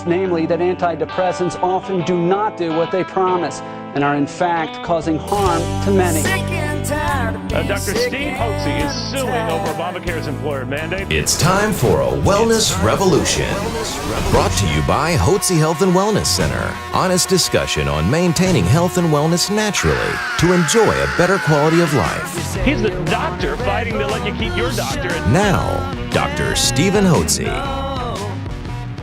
namely that antidepressants often do not do what they promise and are in fact causing harm to many. Dr. Steve Hotze is suing over Obamacare's employer mandate. It's time for a wellness revolution. Brought to you by Hotze Health and Wellness Center. Honest discussion on maintaining health and wellness naturally to enjoy a better quality of life. He's the doctor fighting to let you keep your doctor. Now, Dr. Stephen Hotze.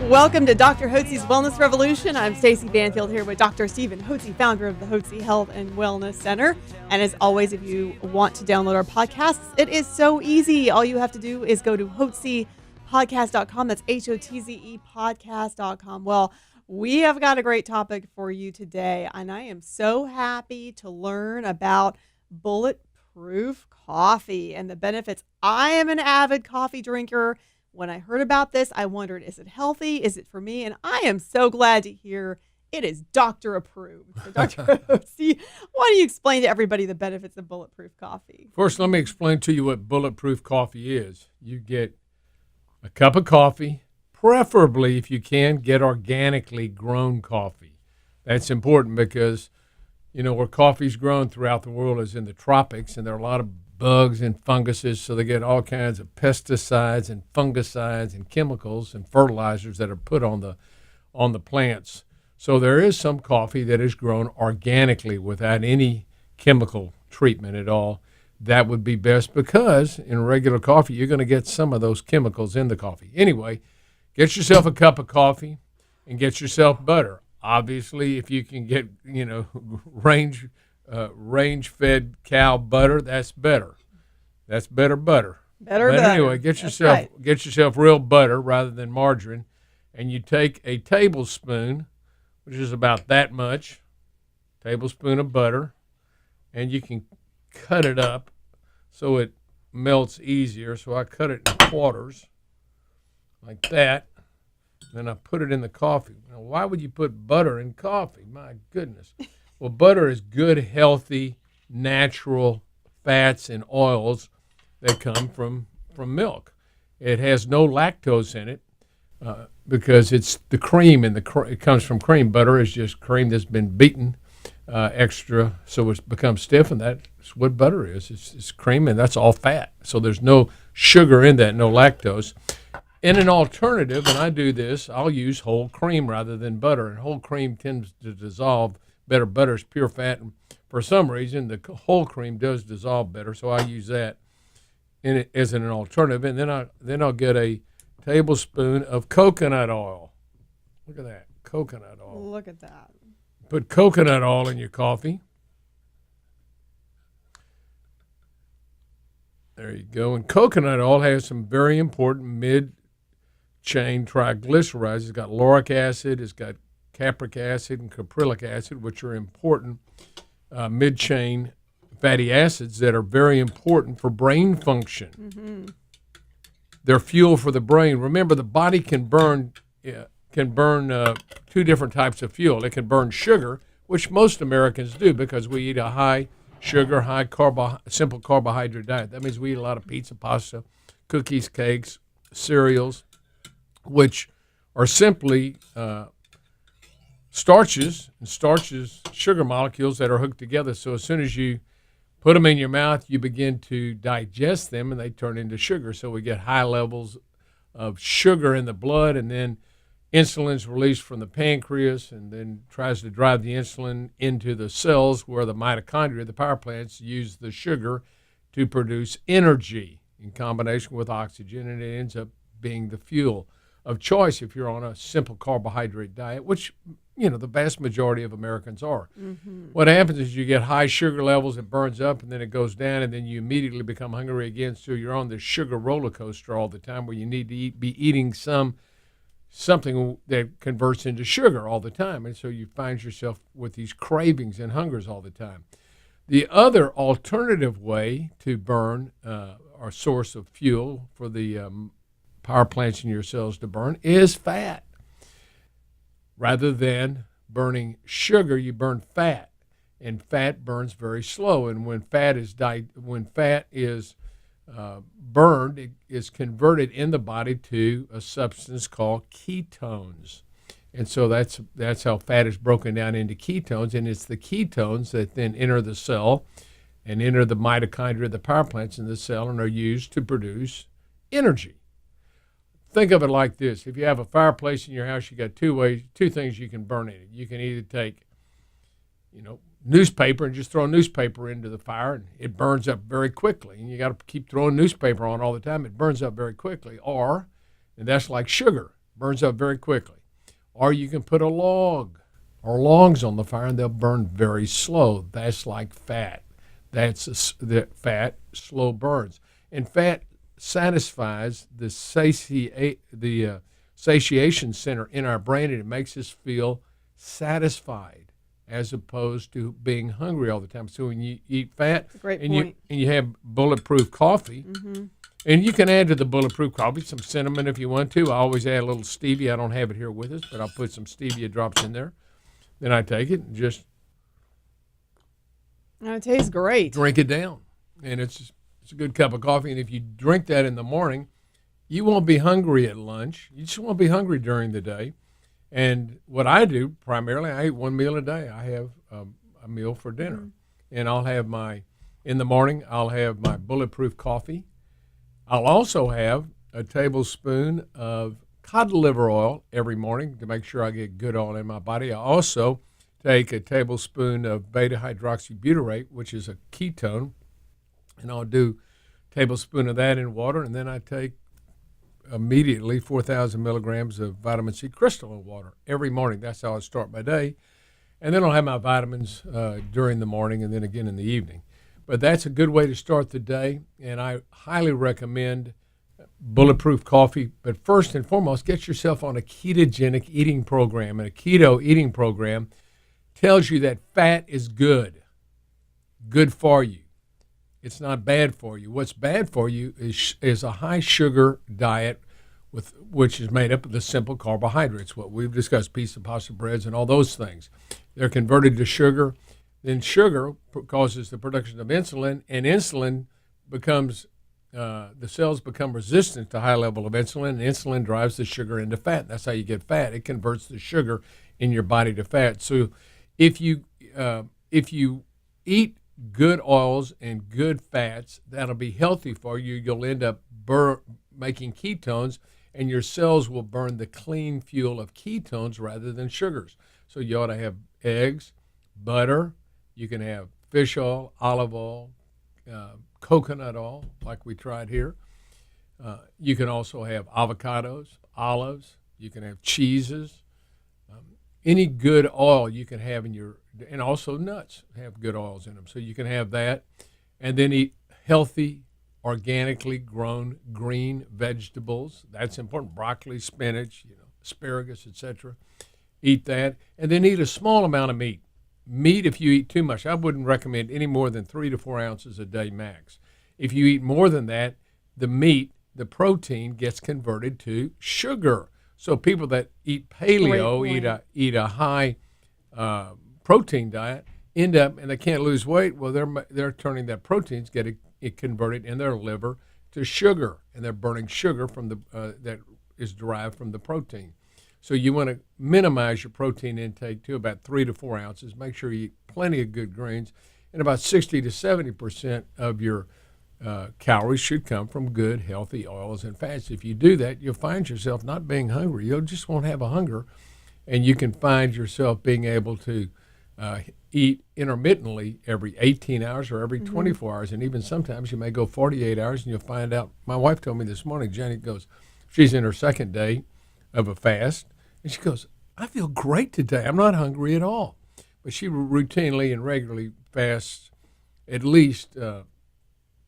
Welcome to Dr. Hotze's Wellness Revolution. I'm Stacey Banfield here with Dr. Stephen Hotze, founder of the Hotze Health and Wellness Center. And as always, if you want to download our podcasts, it is so easy. All you have to do is go to hotzepodcast.com. That's HOTZE podcast.com. Well, we have got a great topic for you today, and I am so happy to learn about Bulletproof coffee and the benefits. I am an avid coffee drinker. When I heard about this, I wondered, is it healthy? Is it for me? And I am so glad to hear it is doctor approved. So Dr. Hotze, why don't you explain to everybody the benefits of Bulletproof coffee? First, let me explain to you what Bulletproof coffee is. You get a cup of coffee, preferably, if you can, get organically grown coffee. That's important because, you know, where coffee's grown throughout the world is in the tropics, and there are a lot of bugs and funguses, so they get all kinds of pesticides and fungicides and chemicals and fertilizers that are put on the plants. So there is some coffee that is grown organically without any chemical treatment at all. That would be best because in regular coffee, you're going to get some of those chemicals in the coffee. Anyway, get yourself a cup of coffee and get yourself butter. Obviously, if you can get, you know, range-fed cow butter, that's better. That's better butter. But anyway, get yourself real butter rather than margarine, and you take a tablespoon, which is about that much, tablespoon of butter, and you can cut it up so it melts easier. So I cut it in quarters like that. Then I put it in the coffee. Now, why would you put butter in coffee? My goodness. Well, butter is good, healthy, natural fats and oils that come from milk. It has no lactose in it because it's the cream, and it comes from cream. Butter is just cream that's been beaten extra so it's become stiff, and that's what butter is. It's cream, and that's all fat. So there's no sugar in that, no lactose. In an alternative, and I do this, I'll use whole cream rather than butter, and whole cream tends to dissolve better. Butter is pure fat, and for some reason the whole cream does dissolve better, so I use that in it as an alternative. And then I'll get a tablespoon of coconut oil. Look at that, coconut oil. Look at that. Put coconut oil in your coffee. There you go. And coconut oil has some very important mid-chain triglycerides. It's got lauric acid, it's got capric acid and caprylic acid, which are important mid-chain fatty acids that are very important for brain function. Mm-hmm. They're fuel for the brain. Remember, the body can burn two different types of fuel. It can burn sugar, which most Americans do because we eat a high sugar, simple carbohydrate diet. That means we eat a lot of pizza, pasta, cookies, cakes, cereals, which are simply starches, sugar molecules that are hooked together. So as soon as you put them in your mouth, you begin to digest them, and they turn into sugar. So we get high levels of sugar in the blood, and then insulin's released from the pancreas, and then tries to drive the insulin into the cells where the mitochondria, the power plants, use the sugar to produce energy in combination with oxygen, and it ends up being the fuel of choice if you're on a simple carbohydrate diet, which, you know, the vast majority of Americans are. Mm-hmm. What happens is you get high sugar levels, it burns up, and then it goes down, and then you immediately become hungry again, so you're on this sugar roller coaster all the time where you need to be eating something that converts into sugar all the time, and so you find yourself with these cravings and hungers all the time. The other alternative way to burn our source of fuel for the power plants in your cells to burn is fat. Rather than burning sugar, you burn fat, and fat burns very slow. And when fat is burned, it is converted in the body to a substance called ketones. And so that's how fat is broken down into ketones, and it's the ketones that then enter the cell and enter the mitochondria, the power plants in the cell, and are used to produce energy. Think of it like this. If you have a fireplace in your house, you got two things you can burn in it. You can either take, newspaper and just throw newspaper into the fire, and it burns up very quickly. And you got to keep throwing newspaper on all the time. It burns up very quickly. And that's like sugar, burns up very quickly. Or you can put a log or logs on the fire, and they'll burn very slow. That's like fat. The fat slow burns. And fat satisfies the satiation center in our brain, and it makes us feel satisfied as opposed to being hungry all the time. So when you eat fat and you have Bulletproof coffee, and you can add to the Bulletproof coffee some cinnamon if you want to. I always add a little stevia. I don't have it here with us, but I'll put some stevia drops in there. Then I take it and just it tastes great. Drink it down, and it's a good cup of coffee. And if you drink that in the morning, you won't be hungry at lunch. You just won't be hungry during the day. And what I do primarily, I eat one meal a day. I have a meal for dinner, and in the morning I'll have my Bulletproof coffee. I'll also have a tablespoon of cod liver oil every morning to make sure I get good oil in my body. I also take a tablespoon of beta-hydroxybutyrate, which is a ketone, and I'll do a tablespoon of that in water, and then I take immediately 4,000 milligrams of vitamin C crystalline water every morning. That's how I start my day. And then I'll have my vitamins during the morning and then again in the evening. But that's a good way to start the day, and I highly recommend Bulletproof coffee. But first and foremost, get yourself on a ketogenic eating program. And a keto eating program tells you that fat is good for you. It's not bad for you. What's bad for you is a high sugar diet, which is made up of the simple carbohydrates, what we've discussed, pizza, pasta, breads, and all those things. They're converted to sugar. Then sugar causes the production of insulin, and insulin becomes, the cells become resistant to high level of insulin, and insulin drives the sugar into fat. That's how you get fat. It converts the sugar in your body to fat. So if you eat good oils and good fats, that'll be healthy for you. You'll end up making ketones, and your cells will burn the clean fuel of ketones rather than sugars. So you ought to have eggs, butter. You can have fish oil, olive oil, coconut oil, like we tried here. You can also have avocados, olives. You can have cheeses. Any good oil you can have and also nuts have good oils in them. So you can have that, and then eat healthy, organically grown green vegetables. That's important. Broccoli, spinach, asparagus, etc. Eat that, and then eat a small amount of meat. Meat, if you eat too much, I wouldn't recommend any more than 3 to 4 ounces a day max. If you eat more than that, the meat, the protein, gets converted to sugar. So people that eat paleo, eat a high protein diet, end up, and they can't lose weight. Well, they're turning that proteins, get it converted in their liver to sugar, and they're burning sugar from that is derived from the protein. So you want to minimize your protein intake to about 3 to 4 ounces. Make sure you eat plenty of good greens, and about 60 to 70% of your calories should come from good, healthy oils and fats. If you do that, you'll find yourself not being hungry. You just won't have a hunger, and you can find yourself being able to eat intermittently every 18 hours or every 24 hours, and even sometimes you may go 48 hours, and you'll find out. My wife told me this morning, Janet goes, she's in her second day of a fast, and she goes, I feel great today. I'm not hungry at all. But she routinely and regularly fasts at least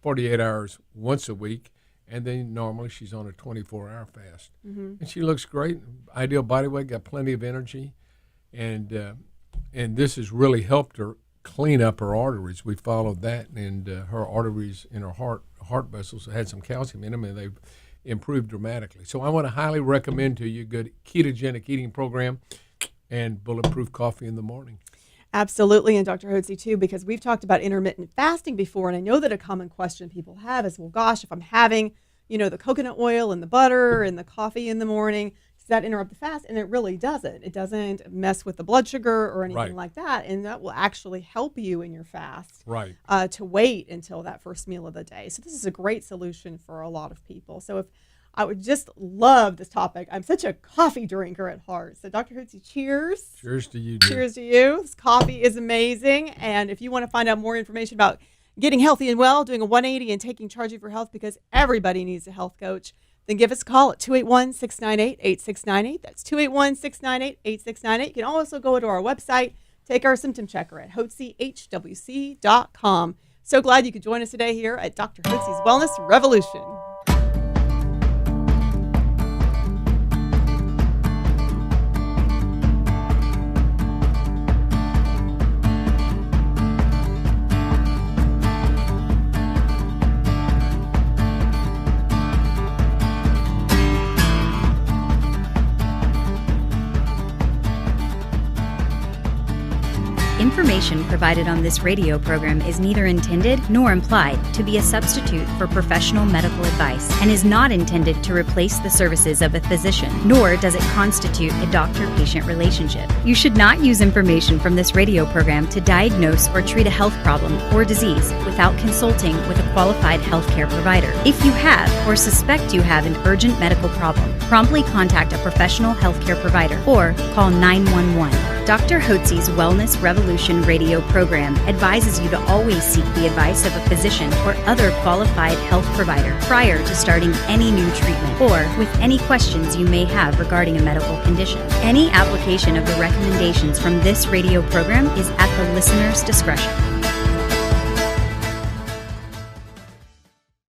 48 hours once a week, and then normally she's on a 24-hour fast. And she looks great, ideal body weight, got plenty of energy, and this has really helped her clean up her arteries. We followed that, and her arteries in her heart vessels had some calcium in them, and they've improved dramatically. So I want to highly recommend to you a good ketogenic eating program and Bulletproof coffee in the morning. Absolutely, and Dr. Hotze too, because we've talked about intermittent fasting before, and I know that a common question people have is, well, gosh, if I'm having, the coconut oil and the butter and the coffee in the morning, does that interrupt the fast? And it really doesn't. It doesn't mess with the blood sugar or anything like that. And that will actually help you in your fast to wait until that first meal of the day. So this is a great solution for a lot of people. So if I would just love this topic. I'm such a coffee drinker at heart. So Dr. Hotze, cheers. Cheers to you, dear. Cheers to you. This coffee is amazing. And if you want to find out more information about getting healthy and well, doing a 180 and taking charge of your health, because everybody needs a health coach, then give us a call at 281-698-8698. That's 281-698-8698. You can also go to our website, take our symptom checker at hotzehwc.com. So glad you could join us today here at Dr. Hotze's Wellness Revolution. Information provided on this radio program is neither intended nor implied to be a substitute for professional medical advice and is not intended to replace the services of a physician, nor does it constitute a doctor-patient relationship. You should not use information from this radio program to diagnose or treat a health problem or disease without consulting with a qualified healthcare provider. If you have or suspect you have an urgent medical problem, promptly contact a professional healthcare provider or call 911. Dr. Hotze's Wellness Revolution radio program advises you to always seek the advice of a physician or other qualified health provider prior to starting any new treatment or with any questions you may have regarding a medical condition. Any application of the recommendations from this radio program is at the listener's discretion.